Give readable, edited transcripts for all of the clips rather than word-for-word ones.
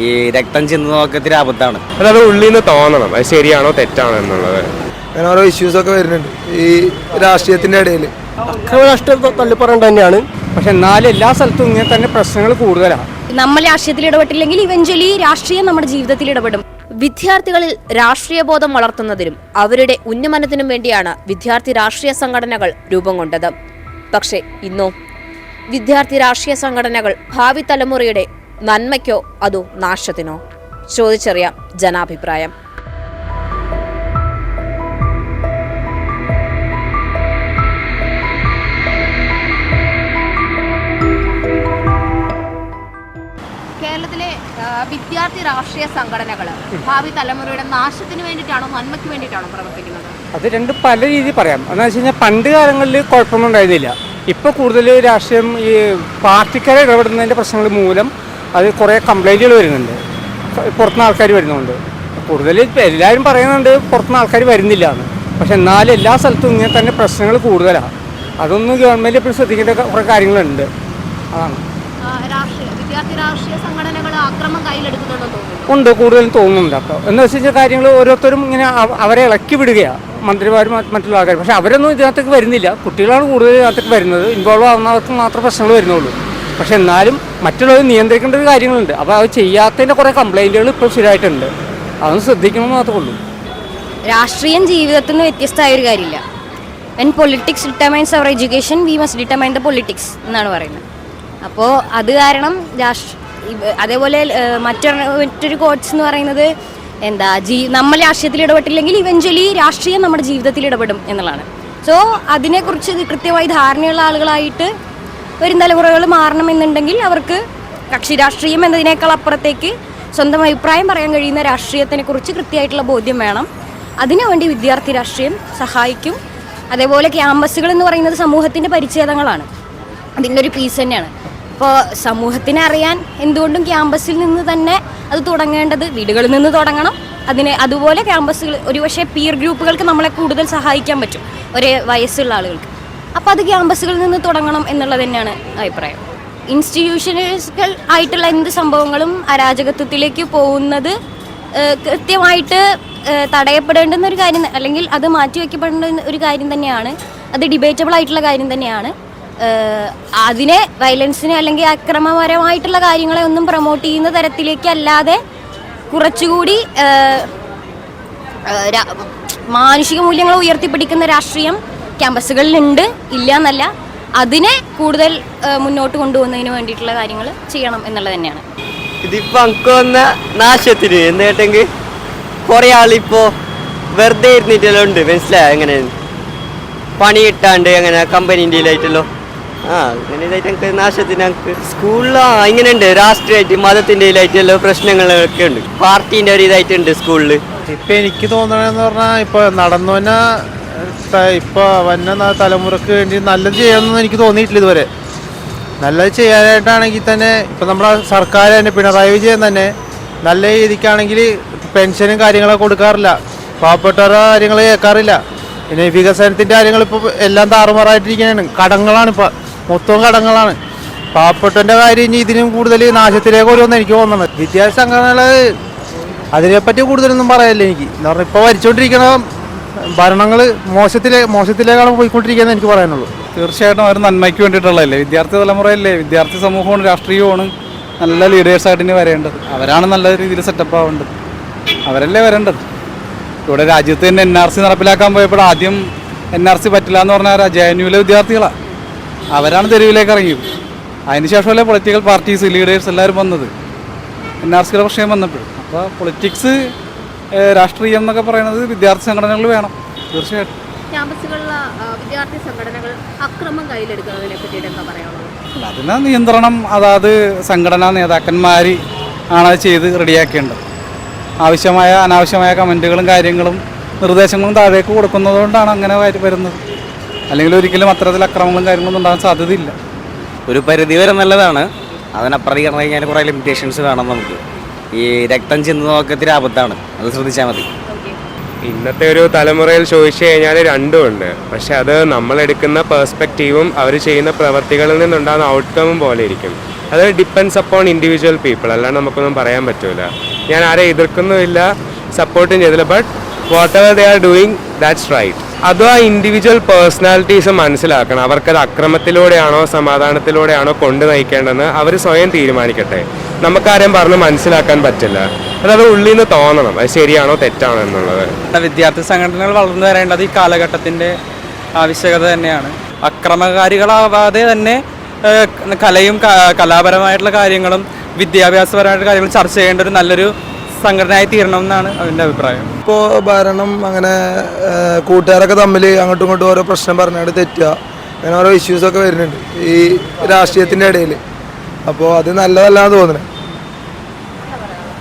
ഈ രക്തം ചിന്ത നോക്കത്തിന് ആപത്താണ്. അത് ഉള്ളിൽ നിന്ന് തോന്നണം അത് ശരിയാണോ തെറ്റാണോ എന്നുള്ളത്. അങ്ങനെ ഓരോ ഇഷ്യൂസൊക്കെ വരുന്നുണ്ട് ഈ രാഷ്ട്രീയത്തിൻ്റെ ഇടയിൽ. രാഷ്ട്രീയം തള്ളിപ്പറയേണ്ട തന്നെയാണ്. പക്ഷെ എന്നാലും എല്ലാ സ്ഥലത്തും ഇങ്ങനെ തന്നെ പ്രശ്നങ്ങൾ കൂടുതലാണ്. നമ്മൾ രാഷ്ട്രീയത്തിൽ ഇടപെട്ടില്ലെങ്കിൽ ഇവഞ്ച്വലി രാഷ്ട്രീയം നമ്മുടെ ജീവിതത്തിൽ ഇടപെടും. വിദ്യാർത്ഥികളിൽ രാഷ്ട്രീയ ബോധം വളർത്തുന്നതിനും അവരുടെ ഉന്നമനത്തിനും വേണ്ടിയാണ് വിദ്യാർത്ഥി രാഷ്ട്രീയ സംഘടനകൾ രൂപം കൊണ്ടത്. പക്ഷേ ഇന്നോ വിദ്യാർത്ഥി രാഷ്ട്രീയ സംഘടനകൾ ഭാവി തലമുറയുടെ നന്മയ്ക്കോ അതോ നാശത്തിനോ? ചോദിച്ചറിയാം ജനാഭിപ്രായം. കേരളത്തിലെ വിദ്യാർത്ഥി രാഷ്ട്രീയ സംഘടനകൾ ഭാവി തലമുറയുടെ നാശത്തിന് വേണ്ടിയിട്ടാണോ നന്മയ്ക്ക് വേണ്ടിയിട്ടാണോ പ്രവർത്തിക്കുന്നത്? അത് രണ്ടും പല രീതിയിൽ പറയാം. എന്താണെന്ന് വെച്ച് കഴിഞ്ഞാൽ പണ്ട് കാലങ്ങളിൽ കുഴപ്പമൊന്നും ഉണ്ടായിരുന്നില്ല. ഇപ്പോൾ കൂടുതൽ രാഷ്ട്രീയം ഈ പാർട്ടിക്കാരെ ഇടപെടുന്നതിൻ്റെ പ്രശ്നങ്ങൾ മൂലം അത് കുറേ കംപ്ലൈൻറ്റുകൾ വരുന്നുണ്ട്. പുറത്തുനിന്ന് ആൾക്കാർ വരുന്നുണ്ട്. കൂടുതൽ എല്ലാവരും പറയുന്നുണ്ട് പുറത്തുനിന്ന് ആൾക്കാർ വരുന്നില്ല എന്ന്. പക്ഷെ എന്നാലും എല്ലാ സ്ഥലത്തും ഇങ്ങനെ തന്നെ പ്രശ്നങ്ങൾ കൂടുതലാണ്. അതൊന്നും ഗവൺമെൻറ് എപ്പോഴും ശ്രദ്ധിക്കേണ്ട കുറേ കാര്യങ്ങളുണ്ട്. അതാണ്. വിദ്യാർത്ഥി രാഷ്ട്രീയ സംഘടനകൾ ആക്രമം കയ്യിലെടുക്കുന്നുണ്ടോ തോന്നുന്നു? ഉണ്ട്, കൂടുതലും തോന്നുന്നുണ്ട്. അപ്പോൾ എന്ന് വെച്ച് കഴിഞ്ഞാൽ കാര്യങ്ങൾ ഓരോരുത്തരും ഇങ്ങനെ അവരെ ഇളക്കി വിടുകയാണ്, മന്ത്രിമാരും മറ്റുള്ള ആൾക്കാർ. പക്ഷെ അവരൊന്നും ഇതിനകത്തേക്ക് വരുന്നില്ല. കുട്ടികളാണ് കൂടുതൽ ഇതിനകത്തേക്ക് വരുന്നത്. ഇൻവോൾവ് ആവുന്നവർക്ക് മാത്രമേ പ്രശ്നങ്ങൾ വരുന്നുള്ളൂ. പക്ഷെ എന്നാലും മറ്റുള്ളവർ നിയന്ത്രിക്കേണ്ട ഒരു കാര്യങ്ങളുണ്ട്. അപ്പോൾ അത് ചെയ്യാത്തതിൻ്റെ കുറേ കംപ്ലൈൻറ്റുകൾ ഇപ്പോൾ ശരിയായിട്ടുണ്ട്. അതൊന്ന് ശ്രദ്ധിക്കണമെന്ന് മാത്രമേ ഉള്ളൂ. രാഷ്ട്രീയം ജീവിതത്തിൽ നിന്ന് വ്യത്യസ്തമായ ഒരു കാര്യമില്ല. When politics determines our education we must determine the politics എന്നാണ് പറയുന്നത്. അപ്പോൾ അത് കാരണം അതേപോലെ മറ്റൊരു കോട്സ് എന്ന് പറയുന്നത് നമ്മൾ രാഷ്ട്രീയത്തിൽ ഇടപെട്ടില്ലെങ്കിൽ ഇവഞ്ച്വലി രാഷ്ട്രീയം നമ്മുടെ ജീവിതത്തിൽ ഇടപെടും എന്നുള്ളതാണ്. സോ അതിനെക്കുറിച്ച് കൃത്യമായി ധാരണയുള്ള ആളുകളായിട്ട് വരും തലമുറകൾ മാറണമെന്നുണ്ടെങ്കിൽ അവർക്ക് കക്ഷി രാഷ്ട്രീയം എന്നതിനേക്കാൾ അപ്പുറത്തേക്ക് സ്വന്തം അഭിപ്രായം പറയാൻ കഴിയുന്ന രാഷ്ട്രീയത്തിനെ കുറിച്ച് കൃത്യമായിട്ടുള്ള ബോധ്യം വേണം. അതിനുവേണ്ടി വിദ്യാർത്ഥി രാഷ്ട്രീയം സഹായിക്കും. അതേപോലെ ക്യാമ്പസുകൾ എന്ന് പറയുന്നത് സമൂഹത്തിൻ്റെ പരിച്ഛേദങ്ങളാണ്. അതിൻ്റെ ഒരു പീസ് തന്നെയാണ്. അപ്പോൾ സമൂഹത്തിനെ അറിയാൻ എന്തുകൊണ്ടും ക്യാമ്പസിൽ നിന്ന് തന്നെ അത് തുടങ്ങേണ്ടത് വീടുകളിൽ നിന്ന് തുടങ്ങണം. അതുപോലെ ക്യാമ്പസുകൾ ഒരുപക്ഷെ പീർ ഗ്രൂപ്പുകൾക്ക് നമ്മളെ കൂടുതൽ സഹായിക്കാൻ പറ്റും, ഒരേ വയസ്സുള്ള ആളുകൾക്ക്. അപ്പോൾ അത് ക്യാമ്പസുകളിൽ നിന്ന് തുടങ്ങണം എന്നുള്ളത് തന്നെയാണ് അഭിപ്രായം. ഇൻസ്റ്റിറ്റ്യൂഷനുകൾ ആയിട്ടുള്ള എന്ത് സംഭവങ്ങളും അരാജകത്വത്തിലേക്ക് പോകുന്നത് കൃത്യമായിട്ട് തടയപ്പെടേണ്ടുന്ന ഒരു കാര്യം, അല്ലെങ്കിൽ അത് മാറ്റിവെക്കപ്പെടേണ്ട ഒരു കാര്യം തന്നെയാണ്. അത് ഡിബേറ്റബിൾ ആയിട്ടുള്ള കാര്യം തന്നെയാണ്. അതിനെ വയലൻസിനെ അല്ലെങ്കിൽ അക്രമപരമായിട്ടുള്ള കാര്യങ്ങളെ ഒന്നും പ്രൊമോട്ട് ചെയ്യുന്ന തരത്തിലേക്ക് അല്ലാതെ കുറച്ചുകൂടി മാനുഷിക മൂല്യങ്ങൾ ഉയർത്തിപ്പിടിക്കുന്ന രാഷ്ട്രീയം ക്യാമ്പസുകളിലുണ്ട്, ഇല്ല എന്നല്ല. അതിനെ കൂടുതൽ മുന്നോട്ട് കൊണ്ടുപോകുന്നതിന് വേണ്ടിയിട്ടുള്ള കാര്യങ്ങൾ ചെയ്യണം എന്നുള്ളത് തന്നെയാണ്. ഇതിപ്പോൾ നമുക്ക് വന്ന നാശത്തിന് എന്നിട്ടെങ്കിൽ കുറേ ആളിപ്പോൾ വെറുതെ ഇരുന്നിട്ടെല്ലാം ഉണ്ട്. മനസ്സിലായോ? എങ്ങനെ പണി കിട്ടാണ്ട് അങ്ങനെ കമ്പനീൻ്റെ ആയിട്ടല്ലോ അങ്ങനെ ഇതായിട്ട് ഞങ്ങൾക്ക് നാശത്തിന് ഞങ്ങൾക്ക് സ്കൂളിൽ ഇങ്ങനെ ഉണ്ട്. രാഷ്ട്രീയമായിട്ട് മതത്തിൻ്റെ ഇതിലായിട്ടുള്ള പ്രശ്നങ്ങളൊക്കെ ഉണ്ട്. പാർട്ടീൻ്റെ ഒരു ഇതായിട്ടുണ്ട് സ്കൂളിൽ. ഇപ്പം എനിക്ക് തോന്നണമെന്ന് പറഞ്ഞാൽ ഇപ്പോൾ നടന്നു തന്നെ ഇപ്പോൾ വന്ന തലമുറക്ക് വേണ്ടി നല്ലത് ചെയ്യണമെന്ന് എനിക്ക് തോന്നിയിട്ടില്ല ഇതുവരെ. നല്ലത് ചെയ്യാനായിട്ടാണെങ്കിൽ തന്നെ ഇപ്പം നമ്മുടെ സർക്കാർ തന്നെ പിണറായി വിജയൻ തന്നെ നല്ല രീതിക്കാണെങ്കിൽ പെൻഷനും കാര്യങ്ങളൊക്കെ കൊടുക്കാറില്ല, പാവപ്പെട്ടവരുടെ കാര്യങ്ങൾ കേൾക്കാറില്ല. പിന്നെ വികസനത്തിൻ്റെ കാര്യങ്ങൾ ഇപ്പോൾ എല്ലാം താറുമാറായിട്ടിരിക്കുകയാണ്. കടങ്ങളാണ്, ഇപ്പോൾ മൊത്തം കടങ്ങളാണ്. പാവപ്പെട്ടവൻ്റെ കാര്യം ഇനി ഇതിനും കൂടുതൽ നാശത്തിലേക്ക് വരുമെന്ന് എനിക്ക് തോന്നുന്നത്. വിദ്യാഭ്യാസ സംഘടനകൾ അതിനെപ്പറ്റി കൂടുതലൊന്നും പറയാനില്ല എനിക്ക്. എന്ന് പറഞ്ഞാൽ ഇപ്പോൾ ഭരിച്ചുകൊണ്ടിരിക്കുന്ന ഭരണങ്ങൾ മോശത്തിലേക്കാണ് പോയിക്കൊണ്ടിരിക്കുന്നത് എനിക്ക് പറയാനുള്ളൂ. തീർച്ചയായിട്ടും അവർ നന്മയ്ക്ക് വേണ്ടിയിട്ടുള്ളതല്ലേ. വിദ്യാർത്ഥി തലമുറയല്ലേ, വിദ്യാർത്ഥി സമൂഹമാണ്, രാഷ്ട്രീയമാണ് നല്ല ലീഡേഴ്സായിട്ട് ഇനി വരേണ്ടത്. അവരാണ് നല്ല രീതിയിൽ സെറ്റപ്പ് ആവേണ്ടത്, അവരല്ലേ വരേണ്ടത്. ഇവിടെ രാജ്യത്ത് തന്നെ NRC നടപ്പിലാക്കാൻ പോയപ്പോൾ ആദ്യം NRC പറ്റില്ല എന്ന് പറഞ്ഞാൽ JNUവിലെ വിദ്യാർത്ഥികളാണ്, അവരാണ് തെരുവിലേക്ക് ഇറങ്ങിയത്. അതിനുശേഷമല്ലേ പൊളിറ്റിക്കൽ പാർട്ടീസ് ലീഡേഴ്സ് എല്ലാവരും വന്നത് NRCയുടെ പ്രശ്നം വന്നപ്പോൾ. അപ്പോൾ പൊളിറ്റിക്സ് രാഷ്ട്രീയം എന്നൊക്കെ പറയുന്നത് വിദ്യാർത്ഥി സംഘടനകൾ വേണം തീർച്ചയായിട്ടും. ക്യാമ്പസുകളിലെ വിദ്യാർത്ഥി സംഘടനകൾ അക്രമം കയ്യിലെടുക്കുന്നതിനെ പറ്റിയിട്ട് എന്താ പറയാനുള്ളത്? അതിന് നിയന്ത്രണം അതാത് സംഘടനാ നേതാക്കന്മാർ ആണ് ചെയ്ത് റെഡിയാക്കേണ്ടത്. ആവശ്യമായ അനാവശ്യമായ കമൻറ്റുകളും കാര്യങ്ങളും നിർദ്ദേശങ്ങളും താഴേക്ക് കൊടുക്കുന്നതുകൊണ്ടാണ് അങ്ങനെ വരുന്നത്. അല്ലെങ്കിൽ ഒരിക്കലും അത്തരത്തിൽ അക്രമങ്ങളും കാര്യങ്ങളൊന്നും ഉണ്ടാകാൻ സാധ്യതയില്ല. ഒരു പരിധി വരെ നല്ലതാണ്. അതിനപ്പുറത്തേക്ക് പറഞ്ഞു കഴിഞ്ഞാൽ കുറേ ലിമിറ്റേഷൻസ് വേണം നമുക്ക്. ഈ രക്തം ചിന്ത നോക്കത്തിന് ആപത്താണ്, അത് ശ്രദ്ധിച്ചാൽ മതി. ഇന്നത്തെ ഒരു തലമുറയിൽ ചോദിച്ചു കഴിഞ്ഞാൽ രണ്ടുമുണ്ട്. പക്ഷെ അത് നമ്മളെടുക്കുന്ന പെർസ്പെക്റ്റീവും അവർ ചെയ്യുന്ന പ്രവർത്തികളിൽ നിന്നുണ്ടാകുന്ന ഔട്ട്കമും പോലെ ഇരിക്കും. അത് ഡിപ്പെൻഡ്സ് അപ്പോൺ ഇൻഡിവിജ്വൽ പീപ്പിൾ, അല്ലാണ്ട് നമുക്കൊന്നും പറയാൻ പറ്റില്ല. ഞാൻ ആരെ എതിർക്കുന്നുമില്ല, സപ്പോർട്ടും ചെയ്തില്ല. But whatever they are doing that's right. അതും ആ ഇൻഡിവിജ്വൽ പേഴ്സണാലിറ്റീസ് മനസ്സിലാക്കണം. അവർക്കത് അക്രമത്തിലൂടെയാണോ സമാധാനത്തിലൂടെയാണോ കൊണ്ടു നയിക്കേണ്ടതെന്ന് അവർ സ്വയം തീരുമാനിക്കട്ടെ. നമുക്കാരെയും പറഞ്ഞ് മനസ്സിലാക്കാൻ പറ്റില്ല. അതത് ഉള്ളിൽ നിന്ന് തോന്നണം അത് ശരിയാണോ തെറ്റാണോ എന്നുള്ളത്. വിദ്യാർത്ഥി സംഘടനകൾ വളർന്നു വരേണ്ടത് ഈ കാലഘട്ടത്തിൻ്റെ ആവശ്യകത തന്നെയാണ്. അക്രമകാരികളാവാതെ തന്നെ കലയും കലാപരമായിട്ടുള്ള കാര്യങ്ങളും വിദ്യാഭ്യാസപരമായിട്ടുള്ള കാര്യങ്ങളും ചർച്ച ചെയ്യേണ്ട ഒരു നല്ലൊരു സംഘടനയായി തീരണം എന്നാണ് അതിൻ്റെ അഭിപ്രായം. ഇപ്പോൾ ഭരണം അങ്ങനെ കൂട്ടുകാരൊക്കെ തമ്മിൽ അങ്ങോട്ടും ഇങ്ങോട്ടും ഓരോ പ്രശ്നം പറഞ്ഞാണ്ട് തെറ്റുക, അങ്ങനെ ഓരോ ഇഷ്യൂസൊക്കെ വരുന്നുണ്ട് ഈ രാഷ്ട്രീയത്തിൻ്റെ ഇടയിൽ. അപ്പോൾ അത് നല്ലതല്ലാന്ന് തോന്നുന്നത്.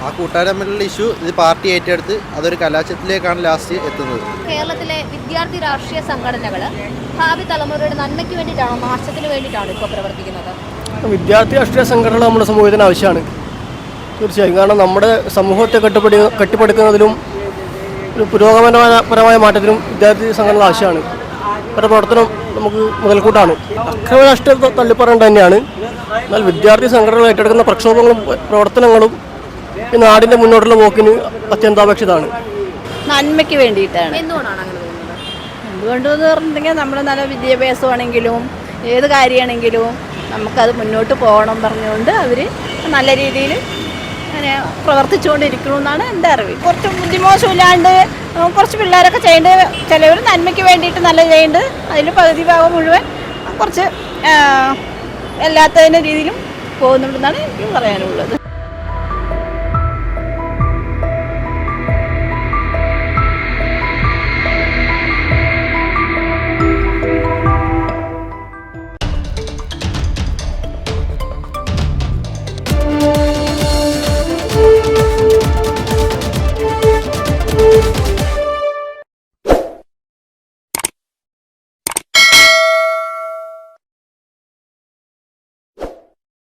ആ കൂട്ടുകാർ തമ്മിലുള്ള ഇഷ്യൂ ഇത് പാർട്ടി ഏറ്റെടുത്ത് അതൊരു കലാശത്തിലേക്കാണ് ലാസ്റ്റ് എത്തുന്നത്. കേരളത്തിലെ വിദ്യാർത്ഥി രാഷ്ട്രീയ സംഘടനകൾ ഭാവി തലമുറയുടെ നന്മയ്ക്ക് വേണ്ടിയിട്ടാണോ നാശത്തിന് വേണ്ടിയിട്ടാണ് ഇപ്പോൾ പ്രവർത്തിക്കുന്നത്? വിദ്യാർത്ഥി രാഷ്ട്രീയ സംഘടനകൾ നമ്മുടെ സമൂഹത്തിന് ആവശ്യമാണ്, തീർച്ചയായും. കാരണം നമ്മുടെ സമൂഹത്തെ കെട്ടിപ്പടുക്കുന്നതിലും ഒരു പുരോഗമനപരമായ മാറ്റത്തിനും വിദ്യാർത്ഥി സംഘടനകൾ ആവശ്യമാണ്. അവരുടെ പ്രവർത്തനം നമുക്ക് മുതൽക്കൂട്ടാണ്. അക്രമ രാഷ്ട്രീയത്തെ തള്ളിപ്പറയേണ്ടത് തന്നെയാണ്. എന്നാൽ വിദ്യാർത്ഥി സംഘടനകൾ ഏറ്റെടുക്കുന്ന പ്രക്ഷോഭങ്ങളും പ്രവർത്തനങ്ങളും ഈ നാടിൻ്റെ മുന്നോട്ടുള്ള പോക്കിന് അത്യന്താപേക്ഷിതമാണ്. നന്മയ്ക്ക് വേണ്ടിയിട്ടാണ്. എന്തുകൊണ്ടാണ് അങ്ങനെ തോന്നുന്നത്? എന്തുകൊണ്ടെന്ന് പറഞ്ഞിട്ടുണ്ടെങ്കിൽ നമ്മൾ നല്ല വിദ്യാഭ്യാസമാണെങ്കിലും ഏത് കാര്യമാണെങ്കിലും നമുക്കത് മുന്നോട്ട് പോകണം പറഞ്ഞുകൊണ്ട് അവർ നല്ല രീതിയിൽ അങ്ങനെ പ്രവർത്തിച്ചുകൊണ്ടിരിക്കണമെന്നാണ് എൻ്റെ അറിവ്. കുറച്ച് ബുദ്ധിമോശമില്ലാണ്ട് കുറച്ച് പിള്ളേരൊക്കെ ചെയ്യേണ്ടത്, ചിലവർ നന്മയ്ക്ക് വേണ്ടിയിട്ട് നല്ല ചെയ്യേണ്ടത്, അതിൽ പകുതി ഭാഗം മുഴുവൻ കുറച്ച് എല്ലാത്തതിൻ്റെ രീതിയിലും പോകുന്നുണ്ടെന്നാണ് എനിക്ക് പറയാനുള്ളത്.